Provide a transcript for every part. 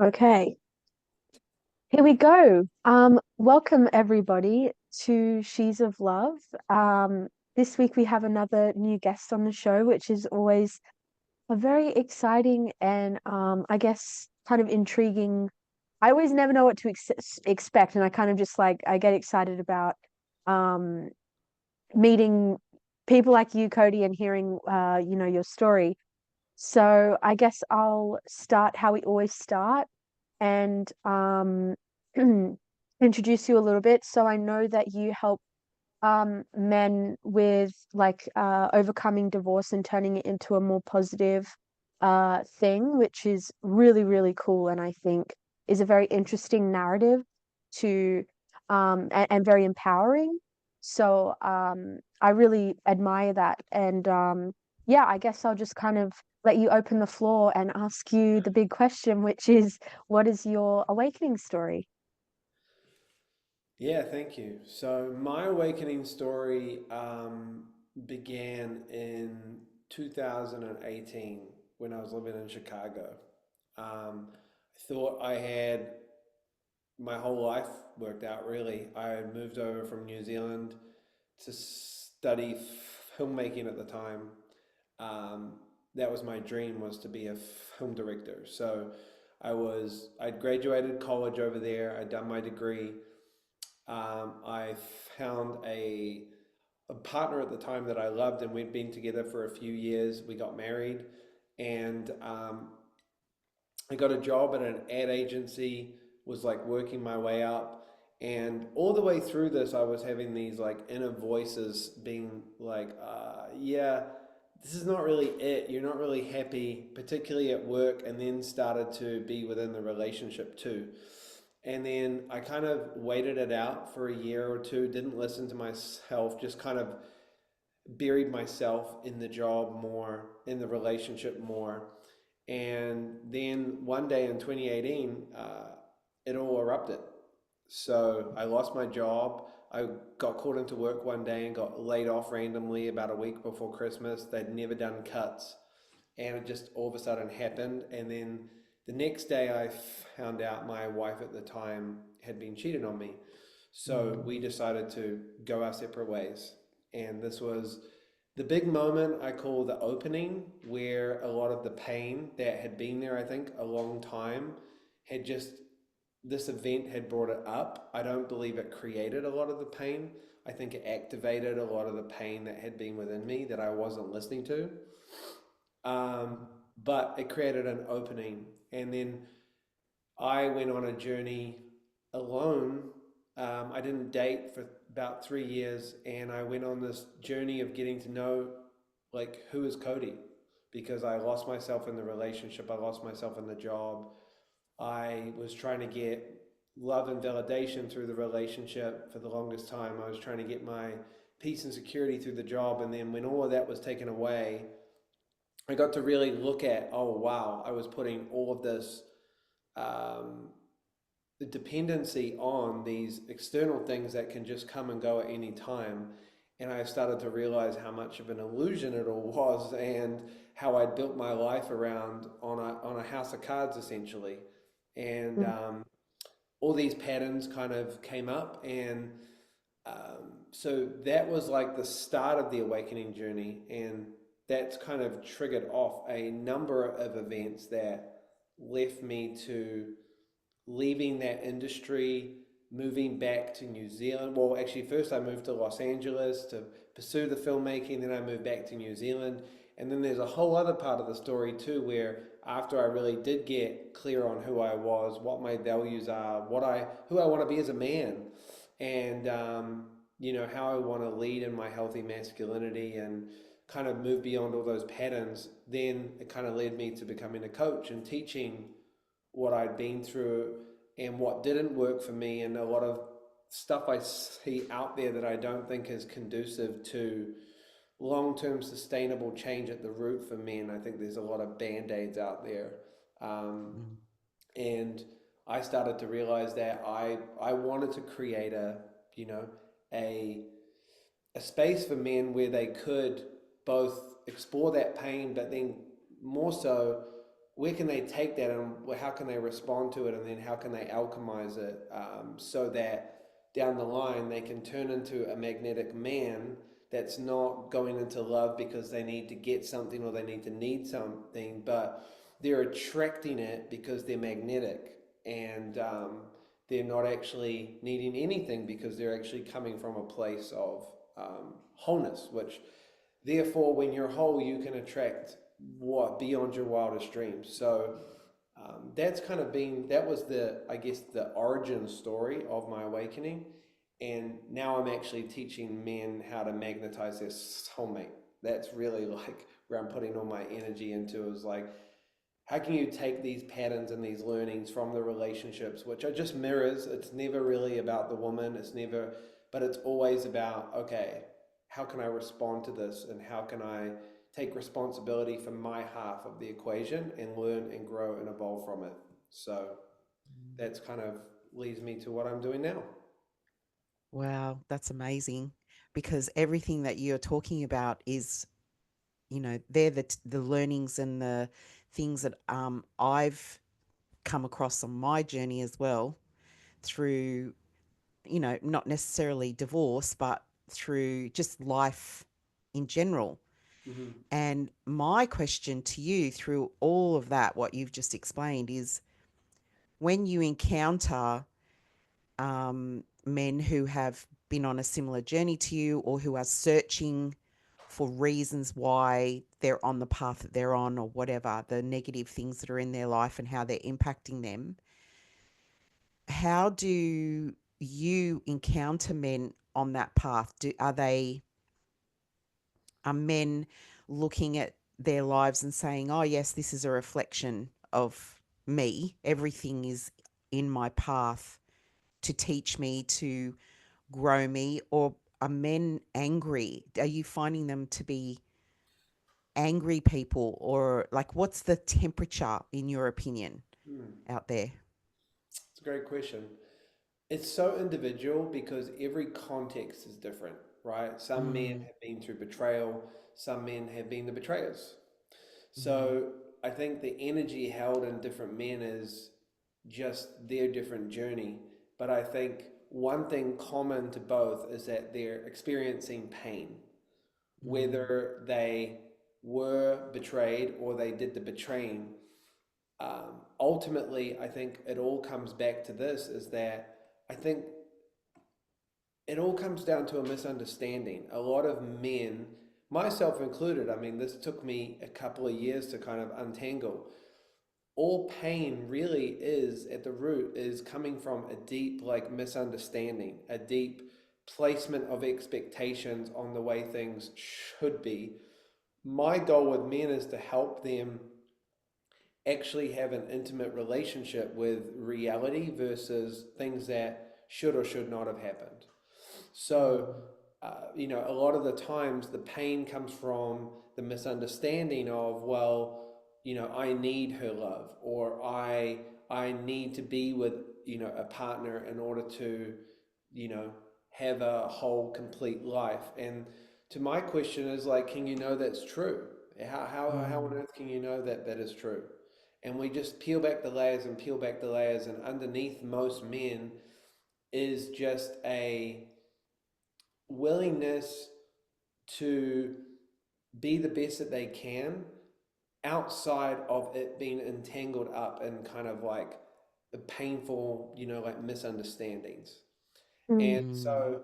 Okay, here we go. Welcome everybody to She's of Love. This week we have another new guest on the show, which is always a very exciting and I guess kind of intriguing. I always never know what to expect, and I kind of just like I get excited about um meeting people like you, Cody, and hearing your story. So I guess I'll start how we always start and introduce you a little bit. So I know that you help men with like overcoming divorce and turning it into a more positive thing, which is really, really cool, and I think is a very interesting narrative to and very empowering. So I really admire that. And yeah, I guess I'll just kind of let you open the floor and ask you the big question, which is, what is your awakening story? Yeah, thank you. So my awakening story began in 2018 when I was living in Chicago. I thought I had my whole life worked out really. I had moved over from New Zealand to study filmmaking at the time. Um, that was my dream, was to be a film director. So I'd graduated college over there. I'd done my degree. I found a partner at the time that I loved, and we'd been together for a few years. We got married, and I got a job at an ad agency, was like working my way up. And all the way through this, I was having these like inner voices being like, yeah, this is not really it. You're not really happy, particularly at work. And then started to be within the relationship too. And then I kind of waited it out for a year or two, didn't listen to myself, just kind of buried myself in the job more, in the relationship more. And then one day in 2018, it all erupted. So I lost my job. I got called into work one day and got laid off randomly about a week before Christmas. They'd never done cuts. And it just all of a sudden happened. And then the next day, I found out my wife at the time had been cheated on me. So we decided to go our separate ways. And this was the big moment I call the opening, where a lot of the pain that had been there, I think, a long time, had just, this event had brought it up. I don't believe it created a lot of the pain. I think it activated a lot of the pain that had been within me that I wasn't listening to. Um, but it created an opening. And then I went on a journey alone. I didn't date for about 3 years, and I went on this journey of getting to know, like, who is Cody, because I lost myself in the relationship, I lost myself in the job. I was trying to get love and validation through the relationship for the longest time. I was trying to get my peace and security through the job, and then when all of that was taken away, I got to really look at, oh wow, I was putting all of this um, the dependency on these external things that can just come and go at any time. And I started to realize how much of an illusion it all was, and how I'd built my life around on a house of cards essentially. And all these patterns kind of came up, and so that was like the start of the awakening journey, and that's kind of triggered off a number of events that left me to leaving that industry, moving back to New Zealand. Well, actually, first I moved to Los Angeles to pursue the filmmaking, then I moved back to New Zealand. And then there's a whole other part of the story too, where after I really did get clear on who I was, what my values are, who I want to be as a man, and how I want to lead in my healthy masculinity, and kind of move beyond all those patterns, then it kind of led me to becoming a coach and teaching what I'd been through and what didn't work for me, and a lot of stuff I see out there that I don't think is conducive to long-term sustainable change at the root for men. I think there's a lot of band-aids out there. Um, Mm. and I started to realize that I wanted to create you know, a a space for men where they could both explore that pain, but then more so where can they take that and how can they respond to it, and then how can they alchemize it, so that down the line they can turn into a magnetic man that's not going into love because they need to get something or they need something, but they're attracting it because they're magnetic, and they're not actually needing anything because they're actually coming from a place of wholeness, which therefore when you're whole you can attract what beyond your wildest dreams. So that's kind of been, that was the, I guess, the origin story of my awakening. And now I'm actually teaching men how to magnetize their soulmate. That's really like where I'm putting all my energy into, is like, how can you take these patterns and these learnings from the relationships, which are just mirrors? It's never really about the woman, it's never, but it's always about, okay, how can I respond to this? And how can I take responsibility for my half of the equation and learn and grow and evolve from it? So that's kind of leads me to what I'm doing now. Wow, that's amazing because everything that you're talking about is, they're the learnings and the things that I've come across on my journey as well through, not necessarily divorce, but through just life in general. Mm-hmm. And my question to you through all of that, what you've just explained, is when you encounter men who have been on a similar journey to you or who are searching for reasons why they're on the path that they're on, or whatever, the negative things that are in their life and how they're impacting them, how do you encounter men on that path? Are men looking at their lives and saying, oh, yes, this is a reflection of me. Everything is in my path to teach me, to grow me? Or are men angry? Are you finding them to be angry people? Or like, what's the temperature, in your opinion, Hmm. out there? It's a great question. It's so individual because every context is different, right? Some men Mm, have been through betrayal, some men have been the betrayers. mm, So I think the energy held in different men is just their different journey. But I think one thing common to both is that they're experiencing pain, mm, whether they were betrayed or they did the betraying. Ultimately, I think it all comes back to this, is that I think it all comes down to a misunderstanding. A lot of men, myself included, I mean, this took me a couple of years to kind of untangle. All pain really is at the root is coming from a deep, like, misunderstanding, a deep placement of expectations on the way things should be. My goal with men is to help them actually have an intimate relationship with reality versus things that should or should not have happened. So, mm, a lot of the times the pain comes from the misunderstanding of, well, I need her love, or I need to be with, a partner in order to, you know, have a whole complete life. And to my question is like, can you know that's true? How on mm, earth can you know that that is true? And we just peel back the layers and peel back the layers, and underneath most men is just a willingness to be the best that they can outside of it being entangled up in kind of like the painful, like misunderstandings. Mm, And mm. so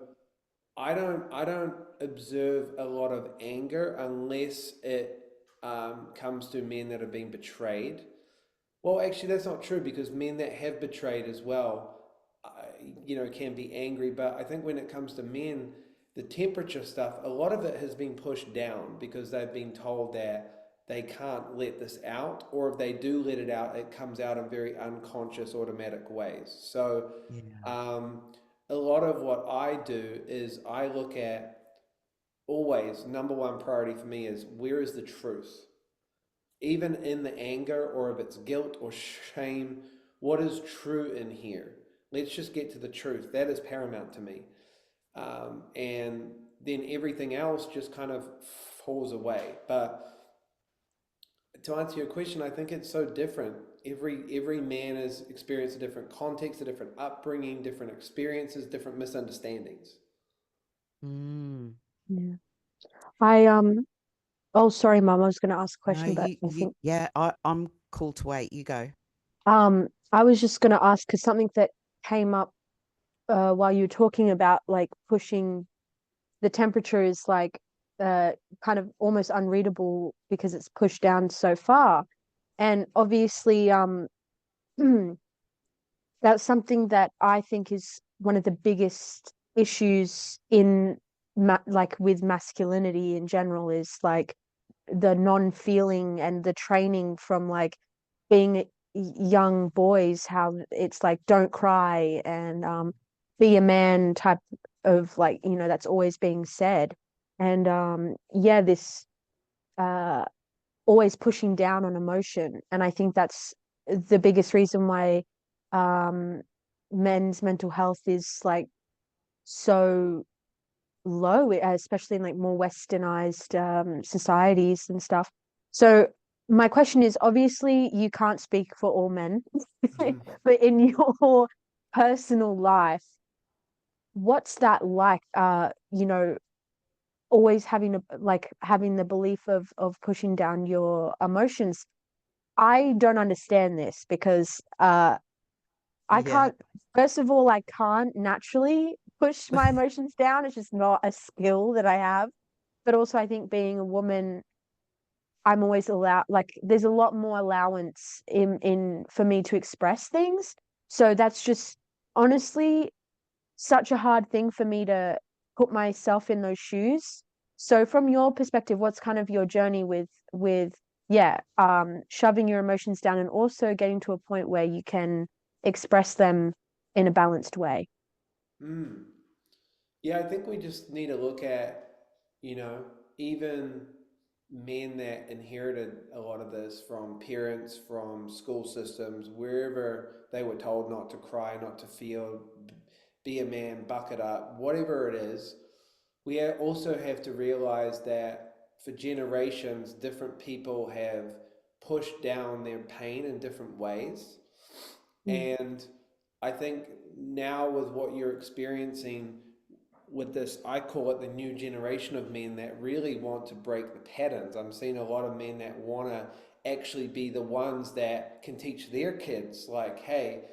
I don't observe a lot of anger unless it comes to men that have been betrayed. Well, actually, that's not true, because men that have betrayed as well, can be angry. But I think when it comes to men, the temperature stuff, a lot of it has been pushed down because they've been told that they can't let this out, or if they do let it out, it comes out in very unconscious, automatic ways. So, Yeah. um, a lot of what I do is I look at, always number one priority for me is, where is the truth? Even in the anger, or if it's guilt or shame, what is true in here? Let's just get to the truth. That is paramount to me. And then everything else just kind of falls away. But to answer your question, I think it's so different. Every man has experienced a different context, a different upbringing, different experiences, different misunderstandings. Mm. Yeah. I oh sorry, Mum, I was gonna ask a No, question, but I think yeah, I'm cool to wait. You go. I was just gonna ask because something that came up while you were talking about like pushing the temperature is like uh kind of almost unreadable because it's pushed down so far. And obviously that's something that I think is one of the biggest issues in like with masculinity in general is like the non-feeling and the training from like being young boys, how it's like don't cry and be a man type of like, you know, that's always being said. And yeah, this uh always pushing down on emotion. And I think that's the biggest reason why um men's mental health is like so low, especially in like more westernized societies and stuff. So my question is, obviously you can't speak for all men, but in your personal life, what's that like? You know, always having a like having the belief of pushing down your emotions. I don't understand this because I Yeah. can't, first of all, I can't naturally push my emotions down. It's just not a skill that I have. But also, I think being a woman, I'm always allowed, like, there's a lot more allowance in for me to express things. So that's just honestly such a hard thing for me to put myself in those shoes. So from your perspective, what's kind of your journey with yeah, shoving your emotions down and also getting to a point where you can express them in a balanced way? Mm. Yeah, I think we just need to look at, even men that inherited a lot of this from parents, from school systems, wherever they were told not to cry, not to feel, be a man, buck it up, whatever it is. We also have to realize that for generations, different people have pushed down their pain in different ways. Mm, And I think now, with what you're experiencing with this, I call it the new generation of men that really want to break the patterns. I'm seeing a lot of men that want to actually be the ones that can teach their kids, like, hey,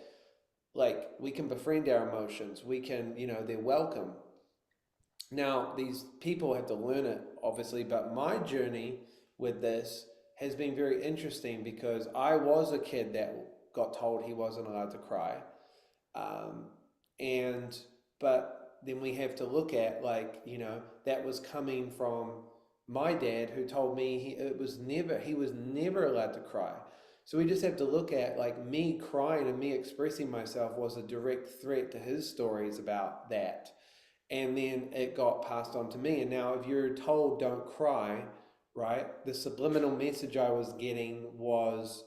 like we can befriend our emotions. We can, they're welcome. Now, these people have to learn it, obviously, but my journey with this has been very interesting because I was a kid that got told he wasn't allowed to cry. Um, and but then we have to look at, like, that was coming from my dad, who told me he was never allowed to cry. So we just have to look at, like, me crying and me expressing myself was a direct threat to his stories about that, and then it got passed on to me. And now, if you're told don't cry, right, the subliminal message I was getting was,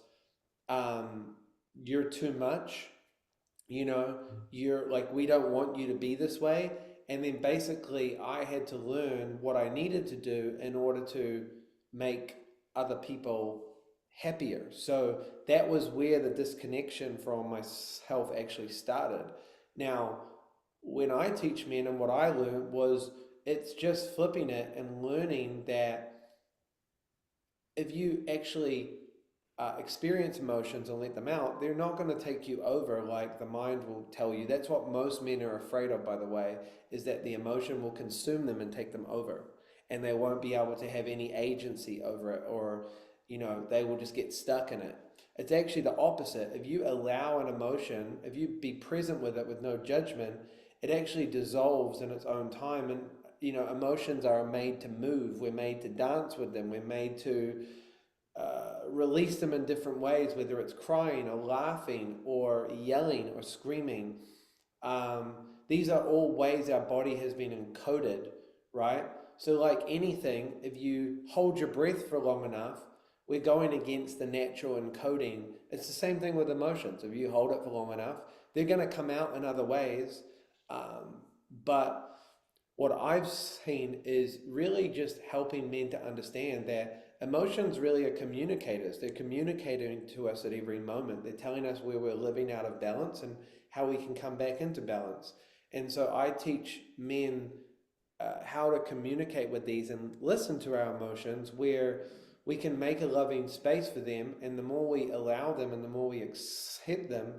um, you're too much, you know, you're like, we don't want you to be this way. And then basically I had to learn what I needed to do in order to make other people happier. So that was where the disconnection from myself actually started. Now, when I teach men, and what I learned was, it's just flipping it and learning that if you actually experience emotions and let them out, they're not going to take you over like the mind will tell you. That's what most men are afraid of, by the way, is that the emotion will consume them and take them over, and they won't be able to have any agency over it, or they will just get stuck in it. It's actually the opposite. If you allow an emotion, if you be present with it with no judgment, it actually dissolves in its own time. And emotions are made to move. We're made to dance with them. We're made to release them in different ways, whether it's crying or laughing or yelling or screaming. Um, these are all ways our body has been encoded, right? So, like anything, if you hold your breath for long enough, we're going against the natural encoding. It's the same thing with emotions. If you hold it for long enough, they're going to come out in other ways. But what I've seen is really just helping men to understand that emotions really are communicators. They're communicating to us at every moment. They're telling us where we're living out of balance and how we can come back into balance. And so I teach men how to communicate with these and listen to our emotions, where we can make a loving space for them. And the more we allow them and the more we accept them,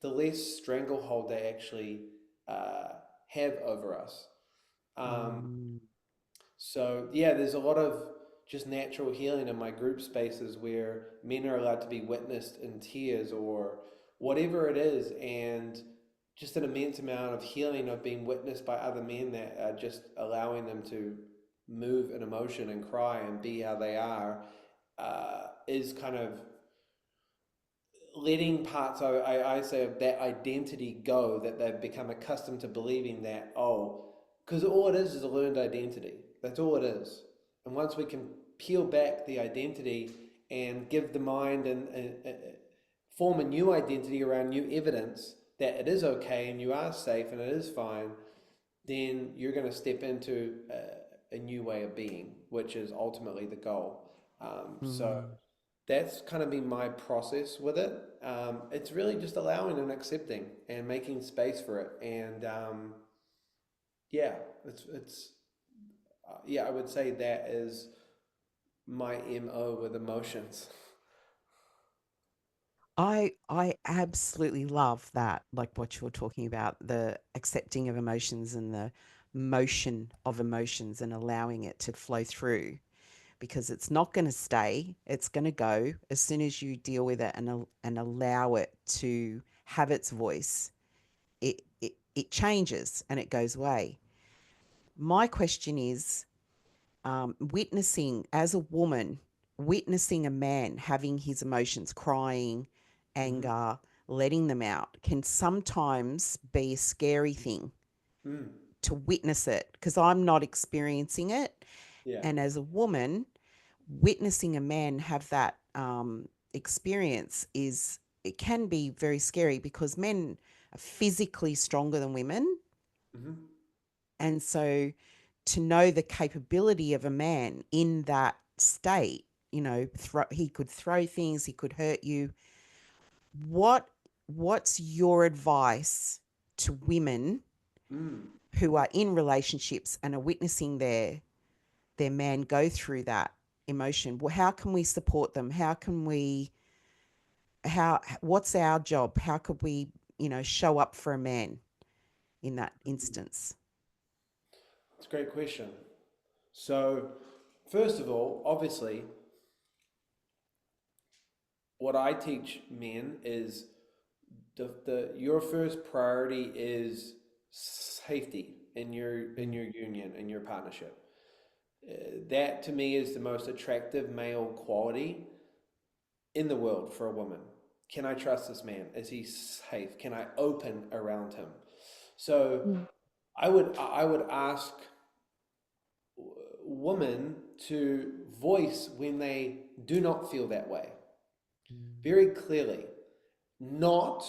the less stranglehold they actually uh, have over us. Um, Mm. so yeah, there's a lot of just natural healing in my group spaces where men are allowed to be witnessed in tears or whatever it is, and just an immense amount of healing of being witnessed by other men that are just allowing them to move an emotion and cry and be how they are, is kind of letting parts I say of that identity go that they've become accustomed to believing that, oh, because all it is a learned identity. That's all it is. And once we can peel back the identity and give the mind and form a new identity around new evidence that it is okay and you are safe and it is fine, then you're going to step into a new way of being, which is ultimately the goal. So Mm. that's kind of been my process with it. It's really just allowing and accepting and making space for it. And yeah, it's yeah, I would say that is my MO with emotions. I absolutely love that, like what you're talking about, the accepting of emotions and the motion of emotions and allowing it to flow through, because it's not going to stay, it's going to go. As soon as you deal with it and allow it to have its voice, it changes and it goes away. My question is, witnessing as a woman, witnessing a man having his emotions, crying, Mm-hmm. anger, letting them out, can sometimes be a scary thing Mm. to witness it because I'm not experiencing it. Yeah. And as a woman, witnessing a man have that experience is, it can be very scary because men are physically stronger than women. Mm-hmm. And so to know the capability of a man in that state, he could throw things, he could hurt you. What what's your advice to women Mm. who are in relationships and are witnessing their man go through that emotion? Well, how can we support them? How can we how what's our job? How could we, show up for a man in that instance? It's a great question. So, first of all, obviously, what I teach men is the your first priority is safety in Mm. your union in your partnership. That to me is the most attractive male quality in the world for a woman. Can I trust this man? Is he safe? Can I open around him? So Mm. I would ask women to voice when they do not feel that way Mm. very clearly. Not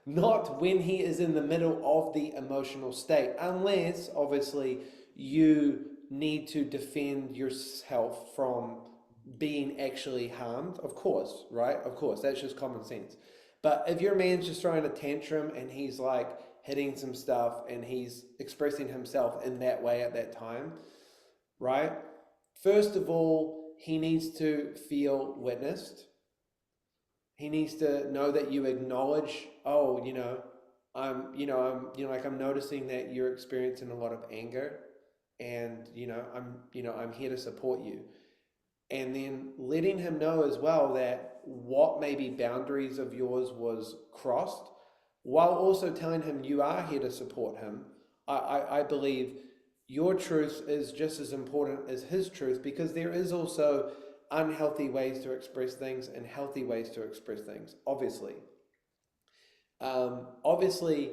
not when he is in the middle of the emotional state, unless obviously you need to defend yourself from being actually harmed. Of course, right? Of course, that's just common sense. But if your man's just throwing a tantrum and he's like hitting some stuff and he's expressing himself in that way at that time, right? First of all, he needs to feel witnessed. He needs to know that you acknowledge, oh, like I'm noticing that you're experiencing a lot of anger, and I'm here to support you. And then letting him know as well that what maybe boundaries of yours was crossed, while also telling him you are here to support him. I believe your truth is just as important as his truth, because there is also unhealthy ways to express things and healthy ways to express things, obviously. Obviously,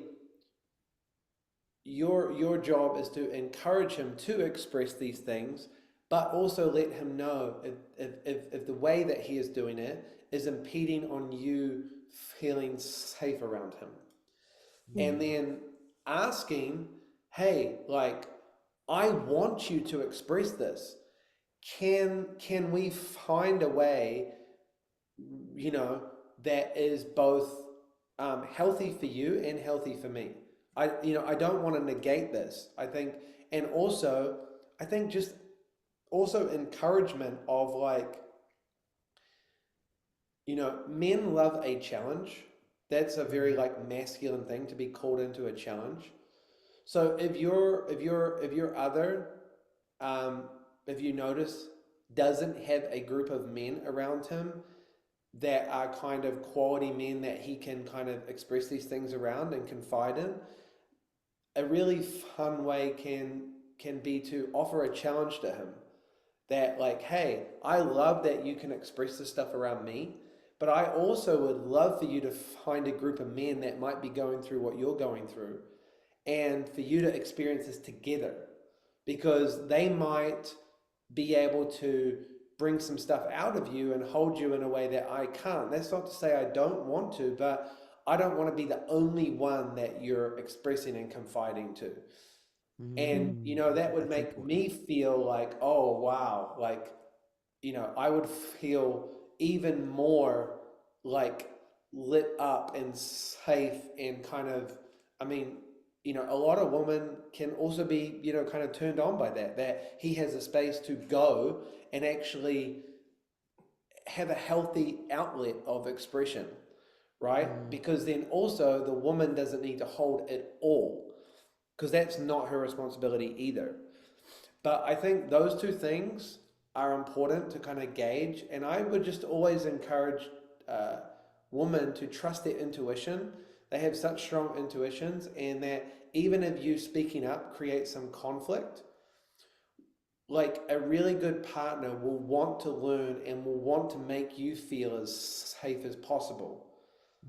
your job is to encourage him to express these things, but also let him know if the way that he is doing it is impeding on you feeling safe around him. And Mm. Mm. then asking, hey, like, I want you to express this. can we find a way, you know, that is both healthy for you and healthy for me? I don't want to negate this. I think, and also, I think just also encouragement of like, men love a challenge. That's a very Mm. like masculine thing to be called into a challenge. So if your other, um, if you notice, doesn't have a group of men around him that are kind of quality men that he can kind of express these things around and confide in, a really fun way can be to offer a challenge to him that like, hey, I love that you can express this stuff around me, but I also would love for you to find a group of men that might be going through what you're going through and for you to experience this together because they might be able to bring some stuff out of you and hold you in a way that I can't. That's not to say I don't want to, but I don't want to be the only one that you're expressing and confiding to. And, Mm. that would That's make important. me feel like, oh, wow, like, I would feel even more like lit up and safe and kind of, I mean, a lot of women can also be, kind of turned on by that he has a space to go and actually have a healthy outlet of expression, right? Mm. Because then also the woman doesn't need to hold it all because that's not her responsibility either. But I think those two things are important to kind of gauge. And I would just always encourage uh, women to trust their intuition. They have such strong intuitions, and that even if you speaking up creates some conflict, like a really good partner will want to learn and will want to make you feel as safe as possible.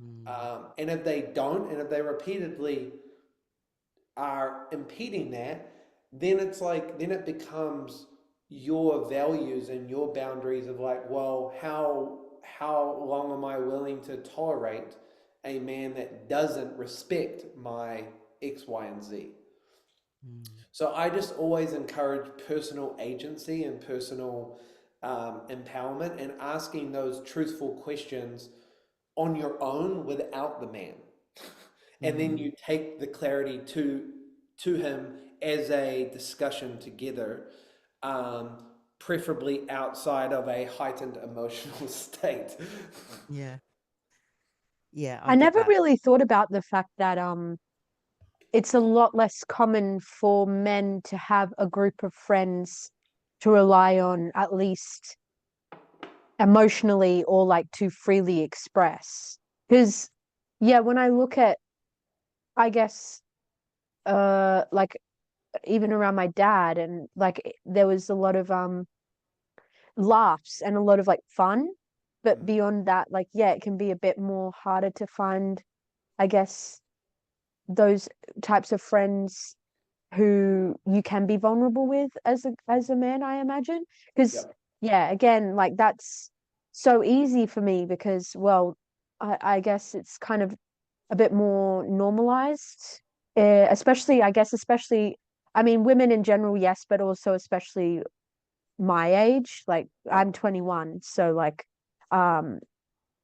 Mm. And if they don't, and if they repeatedly are impeding that, then it becomes your values and your boundaries of like, well, how long am I willing to tolerate a man that doesn't respect my X, Y, and Z? Mm. So I just always encourage personal agency and personal empowerment and asking those truthful questions on your own without the man. And then Mm. you take the clarity to him as a discussion together, um, preferably outside of a heightened emotional state. Yeah. Yeah, I I get never that. really thought about the fact that it's a lot less common for men to have a group of friends to rely on, at least emotionally, or like to freely express. Because yeah, when I look at, I guess, like even around my dad, and like there was a lot of laughs and a lot of like fun, but Mm. beyond that, like yeah, it can be a bit more harder to find, I guess, those types of friends who you can be vulnerable with as a man, I imagine. Because Yep. yeah, again, like that's so easy for me because, well, I guess it's kind of a bit more normalized, especially, I guess, especially, I mean, women in general, yes, but also especially my age. Like I'm Yep. 21, so like, um,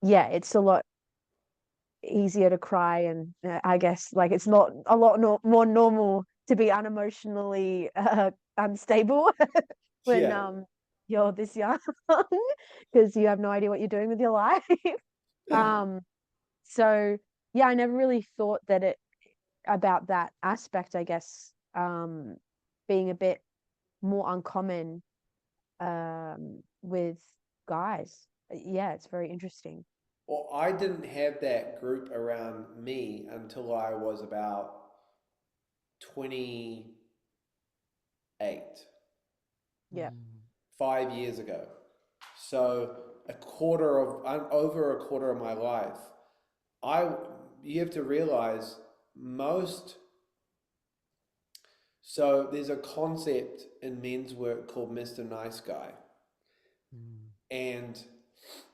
yeah, it's a lot easier to cry, and I guess like it's not a lot more normal to be unemotionally unstable when Yeah. you're this young because you have no idea what you're doing with your life. um so yeah, I never really thought that it about that aspect, I guess, being a bit more uncommon with guys. Yeah, it's very interesting. Well, I didn't have that group around me until I was about 28, Yeah. Mm. 5 years ago. So over a quarter of my life, I you have to realize most. So there's a concept in men's work called Mr. Nice Guy, Mm. and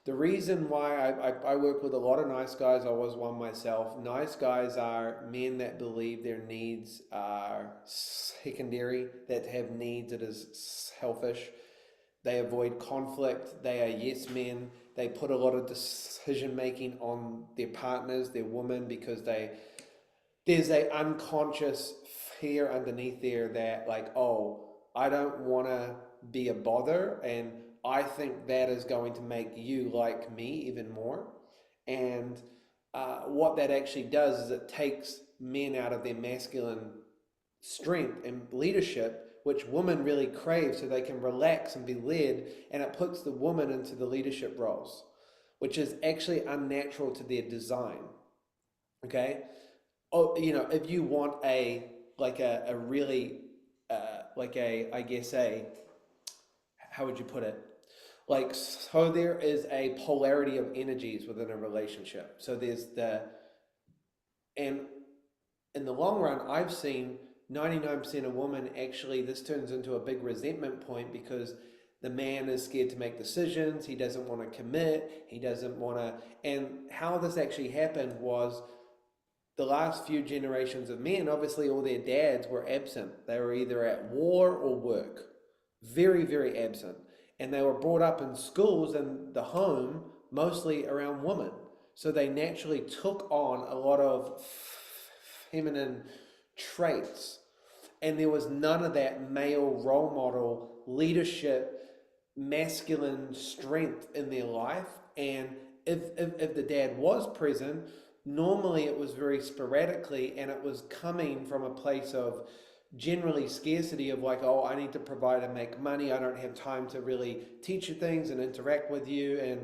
the reason why I work with a lot of nice guys, I was one myself. Nice guys are men that believe their needs are secondary, that have needs that is selfish, They avoid conflict. They are yes men. They put a lot of decision making on their partners, their women, because there's a unconscious fear underneath there that, like, oh, I don't want to be a bother, and I think that is going to make you like me even more. And what that actually does is it takes men out of their masculine strength and leadership, which women really crave, so they can relax and be led, and it puts the woman into the leadership roles, which is actually unnatural to their design. Okay. Oh, if you want a really like a I guess a how would you put it? Like, so there is a polarity of energies within a relationship. So there's and in the long run, I've seen 99% of women actually, this turns into a big resentment point because the man is scared to make decisions. He doesn't want to commit. He doesn't want to. And how this actually happened was the last few generations of men, obviously all their dads were absent. They were either at war or work. Very, very absent. And they were brought up in schools and the home mostly around women. So they naturally took on a lot of feminine traits. And there was none of that male role model, leadership, masculine strength in their life. And if the dad was present, normally it was very sporadically, and it was coming from a place of generally scarcity of, like, oh, I need to provide and make money. I don't have time to really teach you things and interact with you. And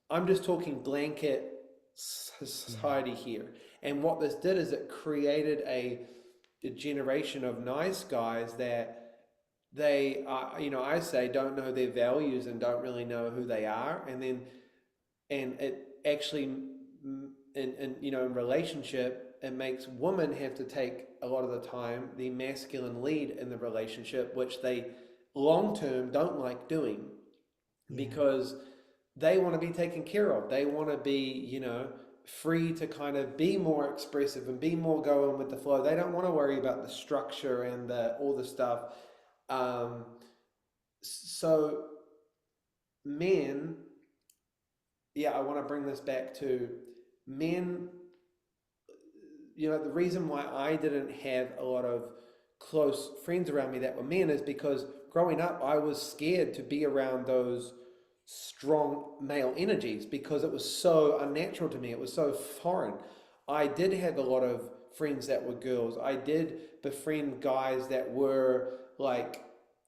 I'm just talking blanket Yeah. society here. And what this did is it created a generation of nice guys that they I say don't know their values and don't really know who they are. And it actually in relationship, it makes women have to take a lot of the time the masculine lead in the relationship, which they long term don't like doing, Yeah. because they want to be taken care of. They want to be, free to kind of be more expressive and be more going with the flow. They don't want to worry about the structure and all the stuff. So men, yeah, I want to bring this back to men. The reason why I didn't have a lot of close friends around me that were men is because growing up, I was scared to be around those strong male energies because it was so unnatural to me. It was so foreign. I did have a lot of friends that were girls. I did befriend guys that were like,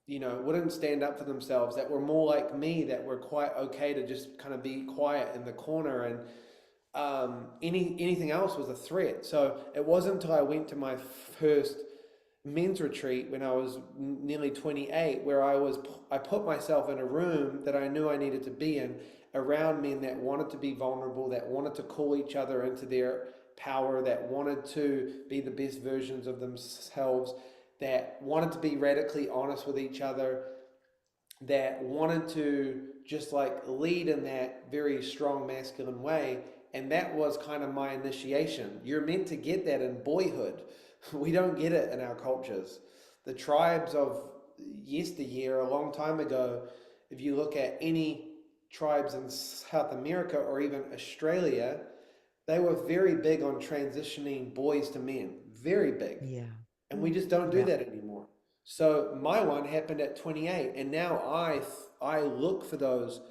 wouldn't stand up for themselves, that were more like me, that were quite okay to just kind of be quiet in the corner. And anything else was a threat. So it wasn't until I went to my first men's retreat when I was nearly 28, where I put myself in a room that I knew I needed to be in, around men that wanted to be vulnerable, that wanted to call each other into their power, that wanted to be the best versions of themselves, that wanted to be radically honest with each other, that wanted to just like lead in that very strong masculine way. And that was kind of my initiation. You're meant to get that in boyhood. We don't get it in our cultures. The tribes of yesteryear, a long time ago, if you look at any tribes in South America or even Australia, they were very big on transitioning boys to men. Very big. Yeah. And we just don't do Yeah. that anymore. So my one happened at 28, and now I look for those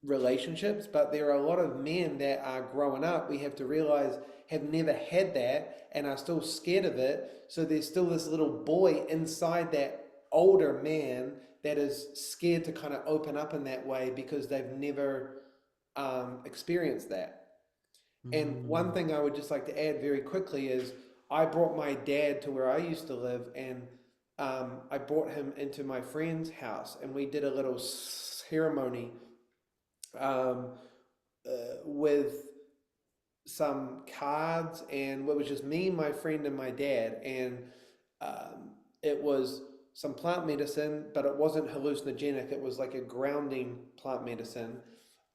relationships, but there are a lot of men that are growing up, we have to realize, have never had that and are still scared of it. So there's still this little boy inside that older man that is scared to kind of open up in that way because they've never experienced that. And one Mm. thing I would just like to add very quickly is I brought my dad to where I used to live, and I brought him into my friend's house, and we did a little ceremony um, with some cards, and it was just me, my friend, and my dad. And it was some plant medicine, but it wasn't hallucinogenic. It was like a grounding plant medicine.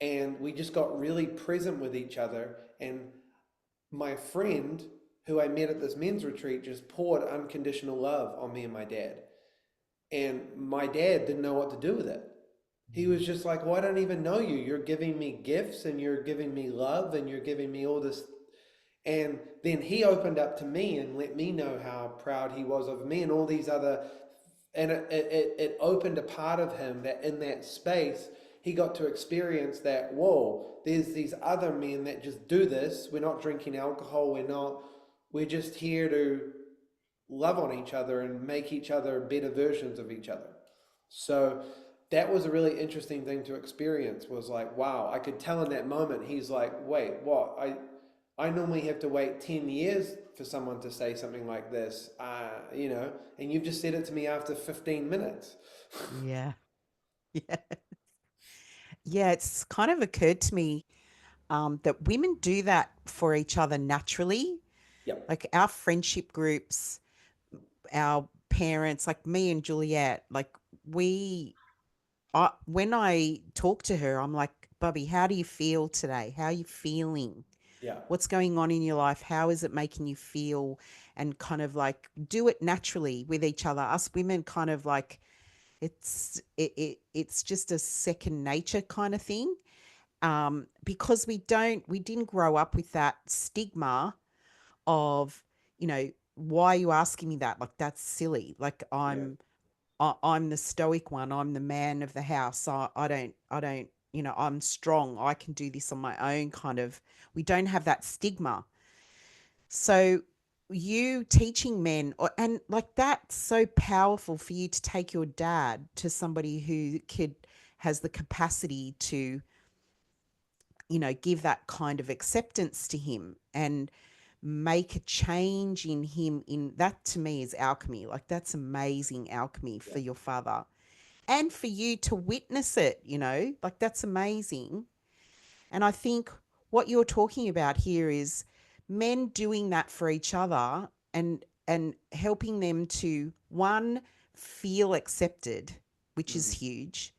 And we just got really present with each other. And my friend, who I met at this men's retreat, just poured unconditional love on me and my dad. And my dad didn't know what to do with it. He was just like, well, I don't even know you. You're giving me gifts and you're giving me love and you're giving me all this. And then he opened up to me and let me know how proud he was of me and all these other. And it opened a part of him that in that space, he got to experience that, whoa, there's these other men that just do this. We're not drinking alcohol. We're just here to love on each other and make each other better versions of each other. So that was a really interesting thing to experience, was like, wow, I could tell in that moment, he's like, wait, what? I normally have to wait 10 years for someone to say something like this, and you've just said it to me after 15 minutes. Yeah. Yeah. Yeah. It's kind of occurred to me that women do that for each other naturally. Yep. Like our friendship groups, our parents, like me and Juliet, like we, when I talk to her, I'm like, Bubby, how do you feel today? How are you feeling? Yeah. What's going on in your life? How is it making you feel? And kind of like do it naturally with each other. Us women kind of like it's just a second nature kind of thing. Because we didn't grow up with that stigma of, why are you asking me that? Like that's silly. Like Yeah. I'm the stoic one. I'm the man of the house. I don't, I'm strong. I can do this on my own kind of. We don't have that stigma. So you teaching men and like that's so powerful for you to take your dad to somebody who could has the capacity to, give that kind of acceptance to him and make a change in him. In that to me is alchemy. Like that's amazing alchemy Yeah. for your father and for you to witness it, like that's amazing. And I think what you're talking about here is men doing that for each other and helping them to one feel accepted, which is Mm-hmm. huge,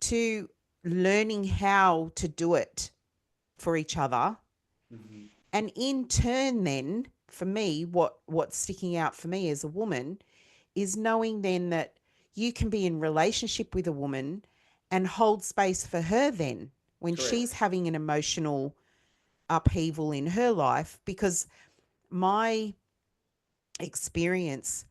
to learning how to do it for each other. Mm-hmm. And in turn then for me what's sticking out for me as a woman is knowing then that you can be in relationship with a woman and hold space for her then when she's Correct. having an emotional upheaval in her life. Because my experience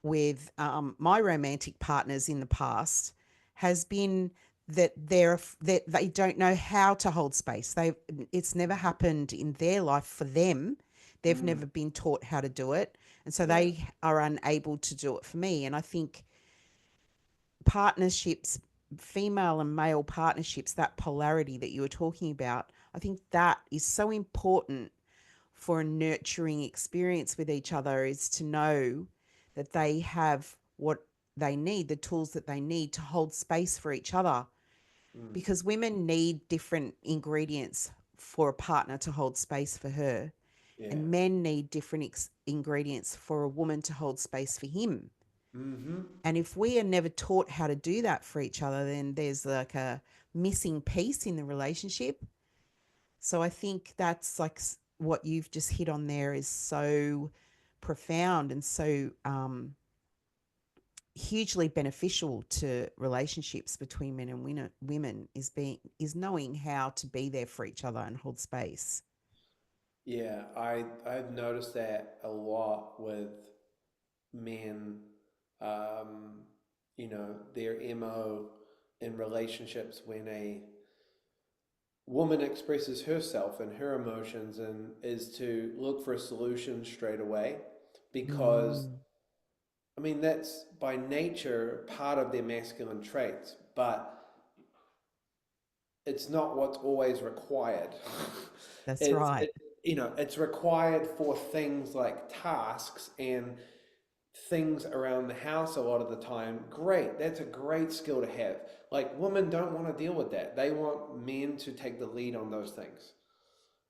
with my romantic partners in the past has been that they don't know how to hold space. It's never happened in their life for them. They've Mm. never been taught how to do it, and so Yeah. they are unable to do it for me. And I think partnerships, female and male partnerships, that polarity that you were talking about, I think that is so important for a nurturing experience with each other, is to know that they have what they need, the tools that they need to hold space for each other. Mm. Because women need different ingredients for a partner to hold space for her, Yeah. and men need different ingredients for a woman to hold space for him. Mm-hmm. And if we are never taught how to do that for each other, then there's like a missing piece in the relationship. So I think that's like what you've just hit on there is so profound and so hugely beneficial to relationships between men and women is knowing how to be there for each other and hold space. Yeah, I've noticed that a lot with men, um, their MO in relationships when a woman expresses herself and her emotions and is to look for a solution straight away because Mm, I mean that's by nature part of their masculine traits, but it's not what's always required. that's it's right. it, it's required for things like tasks and things around the house a lot of the time. Great, that's a great skill to have. Like women don't want to deal with that. They want men to take the lead on those things,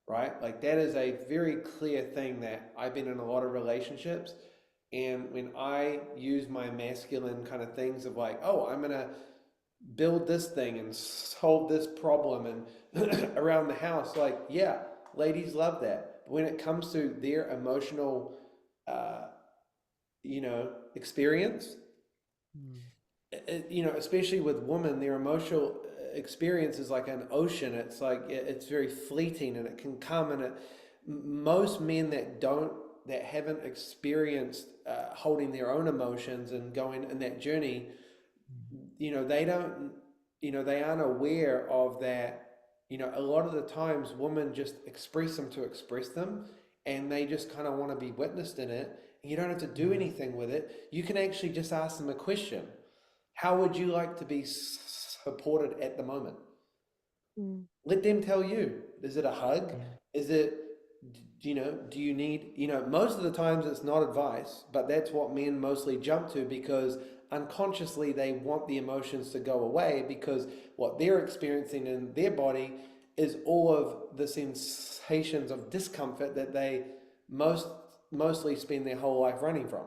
right? Like that is a very clear thing that I've been in a lot of relationships. And when I use my masculine kind of things of like, oh, I'm gonna build this thing and solve this problem and around the house, like, yeah, ladies love that. But when it comes to their emotional, uh, experience, Mm, especially with women, their emotional experience is like an ocean. It's like it's very fleeting, and it can come, and most men that haven't experienced holding their own emotions and going in that journey, they don't, they aren't aware of that. A lot of the times women just express them to express them, and they just kind of want to be witnessed in it. And you don't have to do Mm. anything with it. You can actually just ask them a question. How would you like to be supported at the moment? Mm, Let them tell you. Is it a hug? Yeah. Is it, do you need, most of the times it's not advice, but that's what men mostly jump to because unconsciously they want the emotions to go away because what they're experiencing in their body is all of the sensations of discomfort that they most mostly spend their whole life running from.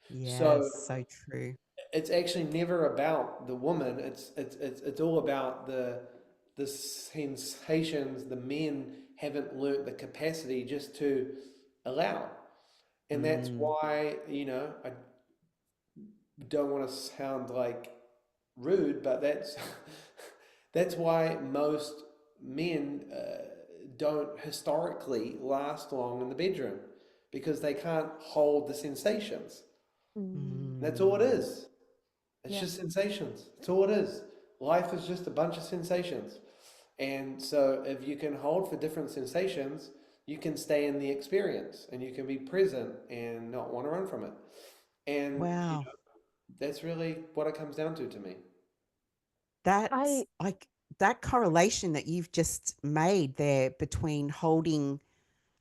Yes, So so true. it's actually never about the woman. It's all about the sensations the men haven't learnt the capacity just to allow. And that's Mm. why, I don't want to sound like rude, but that's that's why most men don't historically last long in the bedroom because they can't hold the sensations. That's all it Mm. is. It's yeah. just sensations. That's all it is. Life is just a bunch of sensations. And so if you can hold for different sensations, you can stay in the experience and you can be present and not want to run from it. And Wow. that's really what it comes down to me. That's I like that correlation that you've just made there between holding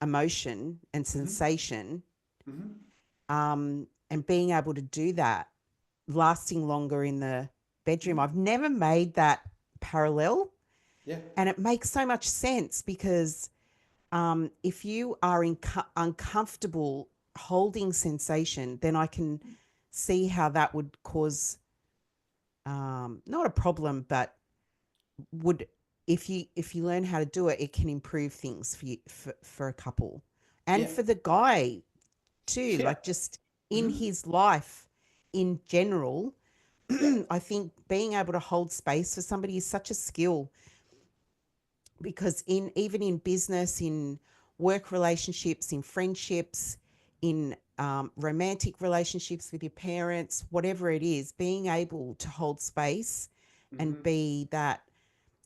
emotion and Hmm. sensation, Hmm. and being able to do that, lasting longer in the bedroom. Hmm. I've never made that parallel, Yeah. and it makes so much sense because if you are uncomfortable holding sensation, then I can see how that would cause not a problem, but would if you learn how to do it, it can improve things for you for a couple and Yeah. for the guy too. Yeah. Like just in Hmm. his life in general, Yeah. I think being able to hold space for somebody is such a skill because in even in business, in work relationships, in friendships, in romantic relationships with your parents, whatever it is, being able to hold space and Hmm. be that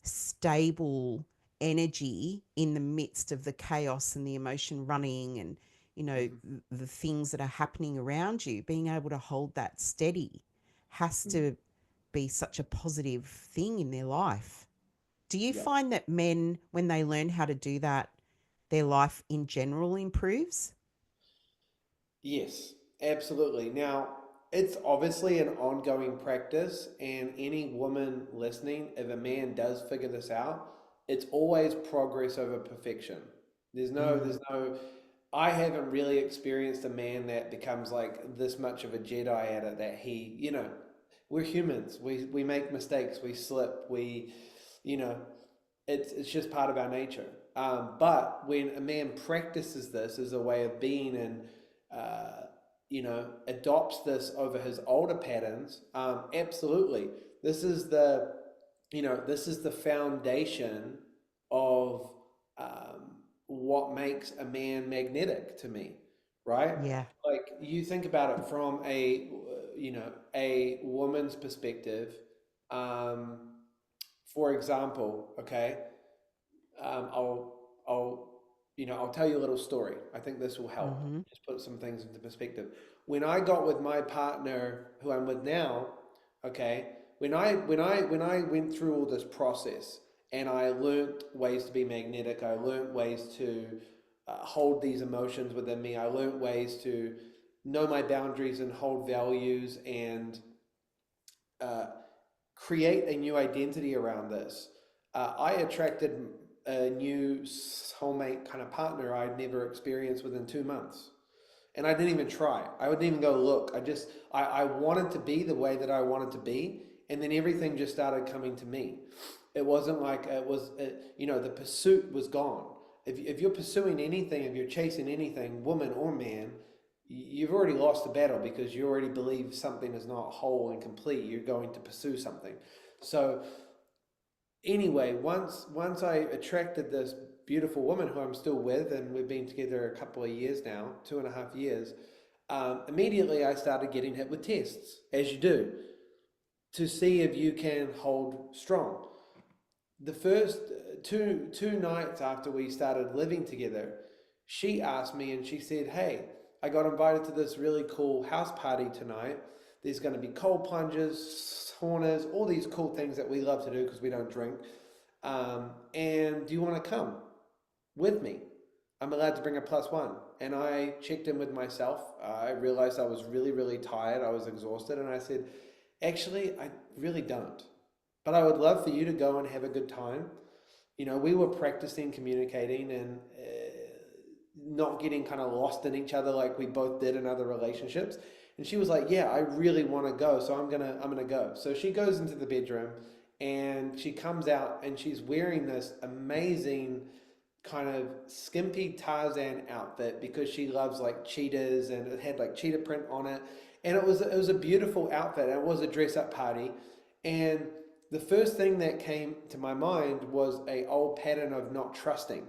stable energy in the midst of the chaos and the emotion running and Hmm. the things that are happening around you, being able to hold that steady has to be such a positive thing in their life. Do you Yeah. find that men, when they learn how to do that, their life in general improves? Yes, absolutely. Now, it's obviously an ongoing practice, and any woman listening, if a man does figure this out, it's always progress over perfection. Mm, There's no, I haven't really experienced a man that becomes like this much of a Jedi at it that we're humans. We make mistakes, we slip, you know, it's just part of our nature. But when a man practices this as a way of being and adopts this over his older patterns, absolutely, this is the this is the foundation of what makes a man magnetic to me, right? yeah. Like you think about it from a woman's perspective. Um, for example, okay, I'll I'll tell you a little story. I think this will help. Mm-hmm. Just put some things into perspective. When I got with my partner, who I'm with now, okay, when I went through all this process and I learned ways to be magnetic, I learned ways to hold these emotions within me. I learned ways to know my boundaries and hold values and uh, create a new identity around this. I attracted a new soulmate kind of partner I'd never experienced within 2 months. And I didn't even try. I wouldn't even go look. I wanted to be the way that I wanted to be. And then everything just started coming to me. It wasn't like the pursuit was gone. If you're pursuing anything, if you're chasing anything, woman or man, you've already lost the battle because you already believe something is not whole and complete. You're going to pursue something. So anyway, once I attracted this beautiful woman who I'm still with, and we've been together a couple of years now, 2.5 years, immediately I started getting hit with tests, as you do, to see if you can hold strong. The first two nights after we started living together, she asked me and she said, "Hey, I got invited to this really cool house party tonight. There's going to be cold plunges, saunas, all these cool things that we love to do because we don't drink. And do you want to come with me? I'm allowed to bring a plus one." And I checked in with myself. I realized I was really, really tired. I was exhausted. And I said, "Actually, I really don't. But I would love for you to go and have a good time." We were practicing communicating and not getting kind of lost in each other like we both did in other relationships. And she was like, "Yeah, I really want to go, so I'm gonna go." So she goes into the bedroom and she comes out and she's wearing this amazing kind of skimpy Tarzan outfit because she loves like cheetahs and it had like cheetah print on it. And it was a beautiful outfit. It was a dress up party. And the first thing that came to my mind was a old pattern of not trusting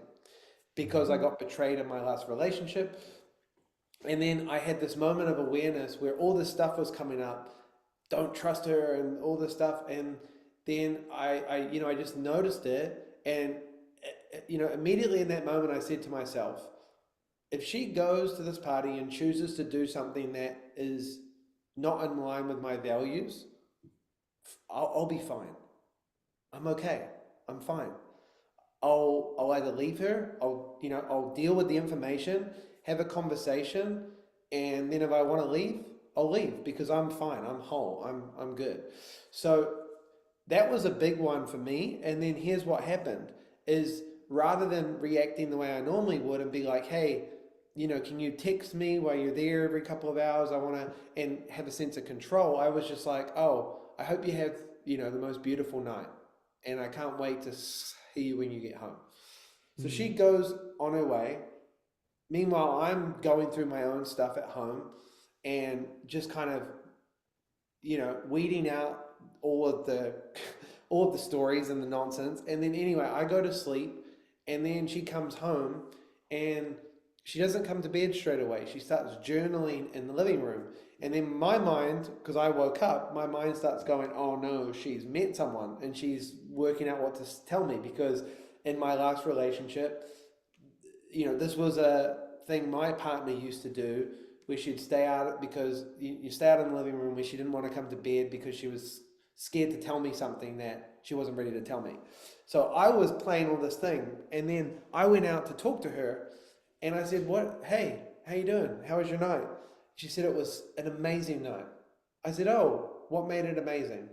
because I got betrayed in my last relationship. And then I had this moment of awareness where all this stuff was coming up. Don't trust her and all this stuff. And then I just noticed it. And, immediately in that moment, I said to myself, if she goes to this party and chooses to do something that is not in line with my values, I'll be fine. I'm okay. I'm fine. I'll either leave her, I'll deal with the information, have a conversation, and then if I want to leave, I'll leave because I'm fine. I'm whole. I'm good. So that was a big one for me. And then here's what happened is rather than reacting the way I normally would and be like, "Hey, can you text me while you're there every couple of hours? I want to," and have a sense of control. I was just like, "Oh, I hope you have, the most beautiful night. And I can't wait to see you when you get home." So she goes on her way. Meanwhile, I'm going through my own stuff at home and just kind of, weeding out all of the all of the stories and the nonsense. And then anyway, I go to sleep and then she comes home and she doesn't come to bed straight away. She starts journaling in the living room. And then my mind, because I woke up, my mind starts going, "Oh no, she's met someone and she's working out what to tell me." Because in my last relationship, this was a thing my partner used to do where she'd stay out because you stay out in the living room where she didn't want to come to bed because she was scared to tell me something that she wasn't ready to tell me. So I was playing all this thing. And then I went out to talk to her and I said, "Hey, how you doing? How was your night?" She said it was an amazing night. I said, "Oh, what made it amazing?"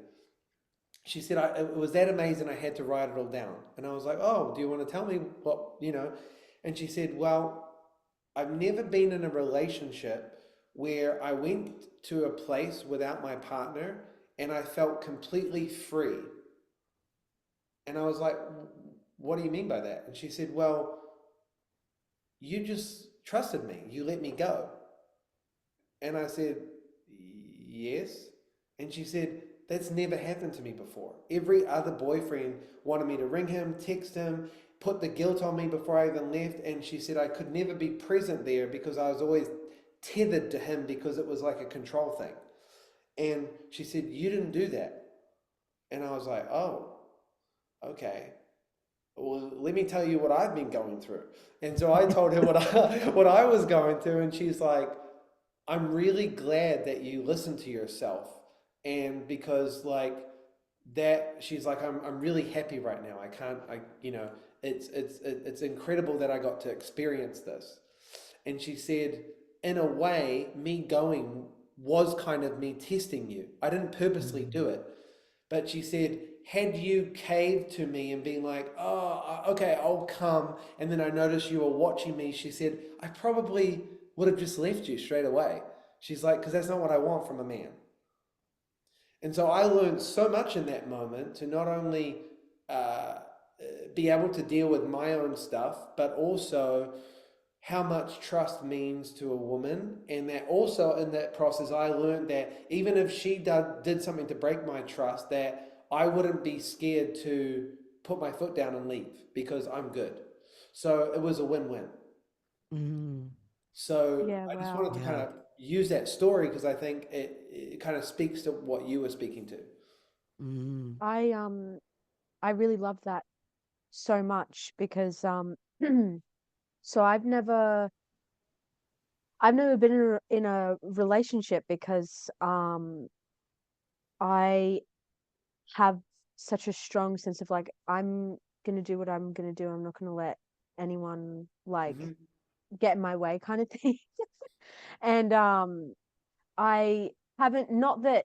She said, "It was that amazing I had to write it all down." And I was like, "Oh, do you want to tell me what?" And she said, "Well, I've never been in a relationship where I went to a place without my partner and I felt completely free." And I was like, "What do you mean by that?" And she said, "Well, you just trusted me. You let me go." And I said, "Yes." And she said, "That's never happened to me before. Every other boyfriend wanted me to ring him, text him, put the guilt on me before I even left." And she said, "I could never be present there because I was always tethered to him because it was like a control thing." And she said, "You didn't do that." And I was like, "Oh, okay. Well, let me tell you what I've been going through." And so I told her what I was going through. And she's like, "I'm really glad that you listened to yourself." And because like that, she's like, I'm really happy right now. It's incredible that I got to experience this." And she said, "In a way, me going was kind of me testing you. I didn't purposely do it." But she said, "Had you caved to me and been like, 'Oh, okay, I'll come,' and then I noticed you were watching me," she said, "I probably would have just left you straight away." She's like, "Because that's not what I want from a man." And so I learned so much in that moment to not only uh, be able to deal with my own stuff, but also how much trust means to a woman, and that also in that process I learned that even if she did something to break my trust, that I wouldn't be scared to put my foot down and leave because I'm good. So it was a win-win. Mm. So Yeah, I just wow. wanted to kind Yeah. of use that story because I think it kind of speaks to what you were speaking to. Mm. I really love that so much because so I've never been in a relationship because I have such a strong sense of like I'm gonna do what I'm gonna do. I'm not gonna let anyone like Hmm. get in my way kind of thing. And I haven't not that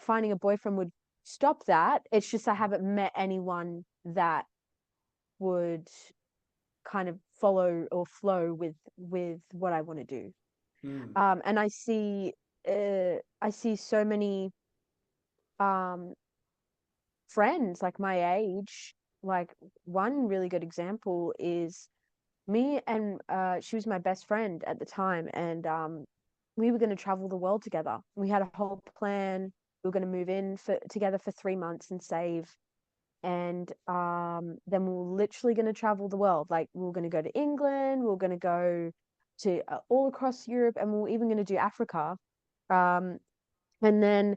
finding a boyfriend would stop that. It's just I haven't met anyone that would kind of follow or flow with what I want to do. Mm. And I see so many um friends like my age. Like one really good example is me and she was my best friend at the time, and we were going to travel the world together. We had a whole plan. We were going to move in together for 3 months and save, and then we were literally going to travel the world. Like we were going to go to England, we were going to go to all across Europe, and we were even going to do Africa. um and then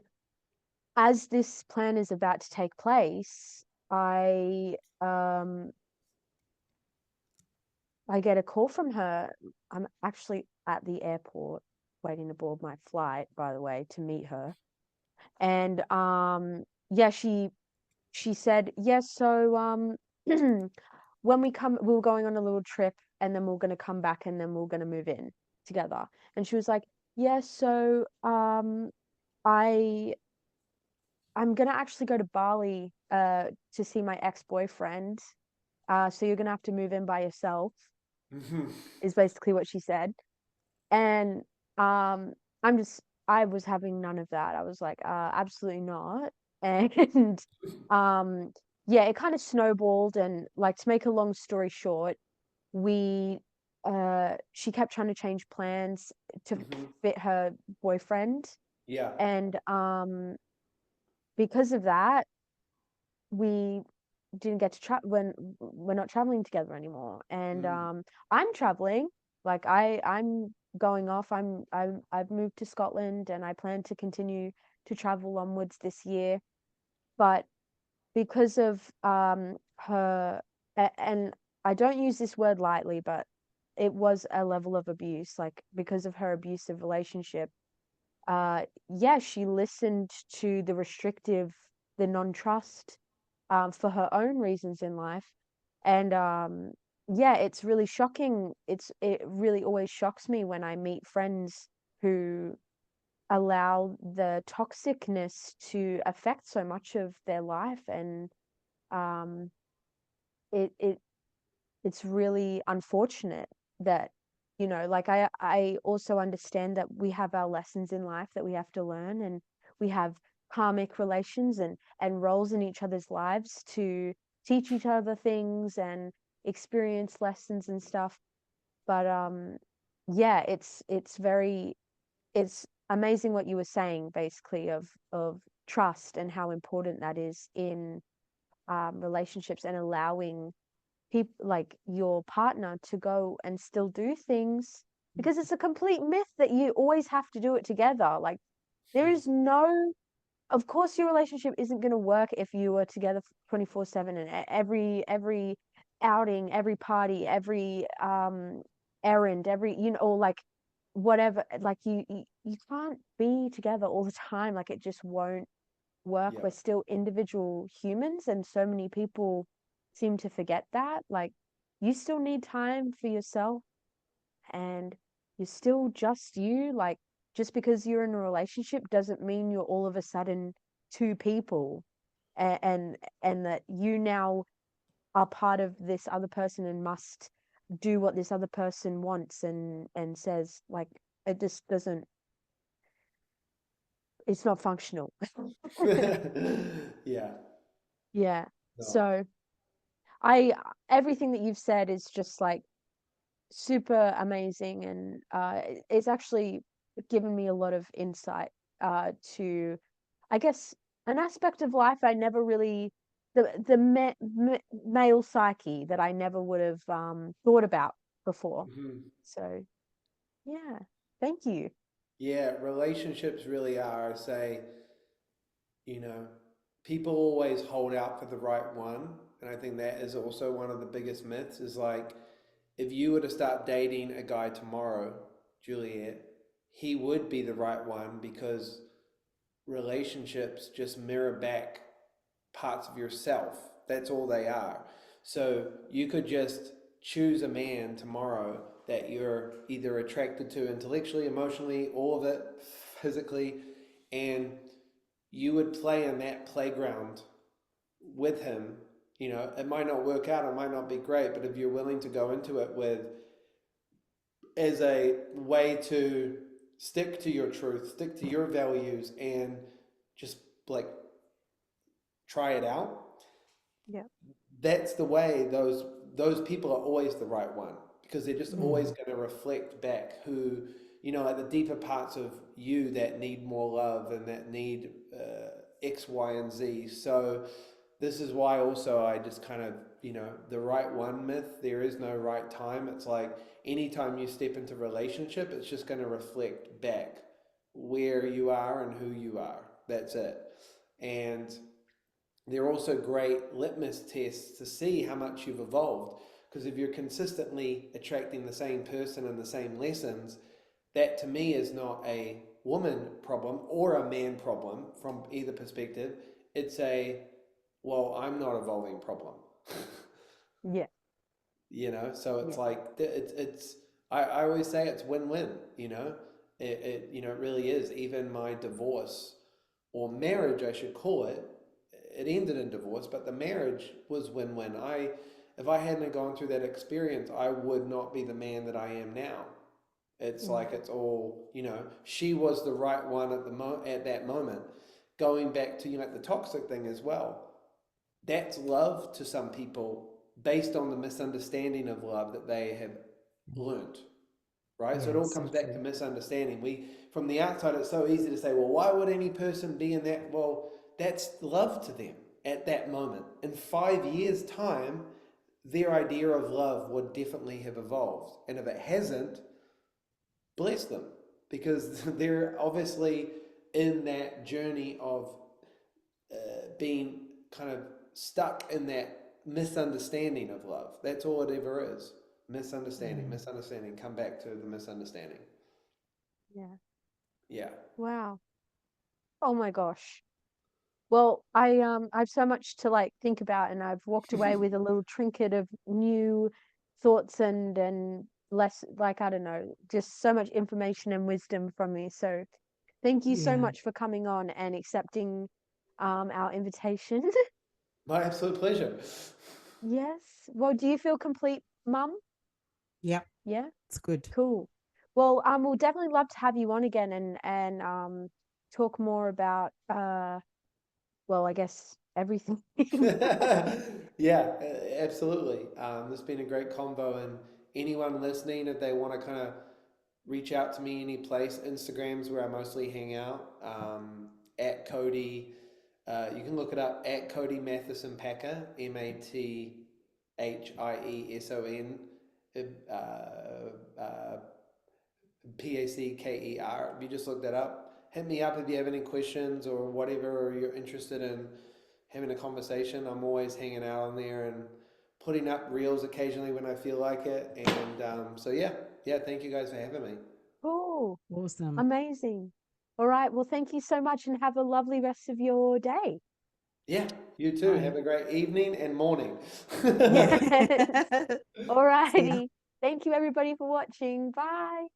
as this plan is about to take place, I get a call from her. I'm actually at the airport waiting to board my flight, by the way, to meet her. And yeah, she said, yes, so when we were going on a little trip, and then we are gonna come back, and then we are gonna move in together. And she was like, yeah, so I I'm gonna actually go to Bali to see my ex-boyfriend. So you're gonna have to move in by yourself, Hmm. is basically what she said. And um I was having none of that. I was like, absolutely not. And um yeah, it kind of snowballed, and like to make a long story short, we she kept trying to change plans to Hmm. fit her boyfriend. Yeah. And because of that, we didn't get to when we're not traveling together anymore. And Mm. I'm traveling, like I'm going off. I've moved to Scotland, and I plan to continue to travel onwards this year. But because of her, and I don't use this word lightly, but it was a level of abuse. Like because of her abusive relationship, yeah, she listened to the non-trust, for her own reasons in life. And yeah, it's really shocking. It really always shocks me when I meet friends who allow the toxicness to affect so much of their life. And um, it it's really unfortunate that, like I also understand that we have our lessons in life that we have to learn, and we have karmic relations and roles in each other's lives to teach each other things and experience lessons and stuff. But yeah, it's amazing what you were saying, basically, of trust and how important that is in relationships, and allowing people like your partner to go and still do things, because it's a complete myth that you always have to do it together. Like there is no, of course your relationship isn't going to work if you are together 24/7, and every outing, every party, every errand, every, or like whatever. Like you can't be together all the time. Like it just won't work. Yeah. We're still individual humans, and so many people seem to forget that. Like, you still need time for yourself, and you're still just you. Like, just because you're in a relationship doesn't mean you're all of a sudden two people, and that you now are part of this other person and must do what this other person wants and says. Like, it just doesn't, it's not functional. Yeah. Yeah. No. So I everything that you've said is just like super amazing, and it's actually given me a lot of insight to, I guess, an aspect of life I never really, the male psyche that I never would have thought about before. Mhm. So yeah, thank you. Yeah, relationships really are, say, you know, people always hold out for the right one. And I think that is also one of the biggest myths is like, if you were to start dating a guy tomorrow, Juliet, he would be the right one because relationships just mirror back parts of yourself. That's all they are. So you could just choose a man tomorrow that you're either attracted to intellectually, emotionally, all of it, physically, and you would play in that playground with him. You know, it might not work out, it might not be great, but if you're willing to go into it with as a way to stick to your truth, stick to your values, and just like try it out, Yeah. that's the way those people are always the right one because they're just always Mm. going to reflect back who, you know, like the deeper parts of you that need more love and that need X, Y, and Z. So this is why also I just kind of, you know, the right one myth, there is no right time. It's like anytime you step into relationship, it's just going to reflect back where you are and who you are. That's it. And they're also great litmus tests to see how much you've evolved. Because if you're consistently attracting the same person and the same lessons, that to me is not a woman problem or a man problem from either perspective. It's a, well, I'm not evolving problem. Yeah. You know, so it's Yeah. like I always say it's win-win. You know, you know, it really is. Even my divorce or marriage, I should call it, it ended in divorce, but the marriage was win-win. If I hadn't gone through that experience, I would not be the man that I am now. It's Mm. like it's all, you know, she was the right one at that moment. Going back to, you know, the toxic thing as well, that's love to some people based on the misunderstanding of love that they have learnt, right? So it Yeah, all so comes back to true. misunderstanding. We, from the outside, it's so easy to say, well, why would any person be in that? Well, that's love to them at that moment. In 5 years' time, their idea of love would definitely have evolved. And if it hasn't, bless them because they're obviously in that journey of being kind of stuck in that misunderstanding of love. That's all it ever is. Misunderstanding, Mm. misunderstanding. Come back to the misunderstanding. Yeah. Yeah. Wow. Oh my gosh. Well, I have so much to like think about, and I've walked away with a little trinket of new thoughts and less, like, I don't know, just so much information and wisdom from you. So thank you so Yeah. much for coming on and accepting our invitation. My absolute pleasure. Yes. Well, do you feel complete, Mum? Yep. Yeah. It's good. Cool. Well, we'll definitely love to have you on again and talk more about well, I guess everything. Yeah, absolutely. This has been a great combo, and anyone listening, if they want to kind of reach out to me any place, Instagram's where I mostly hang out. At Cody, you can look it up at Cody Matheson Packer, Mathieson, Packer. If you just look that up, hit me up if you have any questions or whatever, or you're interested in having a conversation. I'm always hanging out on there and putting up reels occasionally when I feel like it. And so yeah, yeah. Thank you guys for having me. Cool. Awesome. Amazing. All right. Well, thank you so much and have a lovely rest of your day. Yeah, you too. Have Bye. a great evening and morning. Yes. All See ya. righty. Thank you everybody for watching. Bye.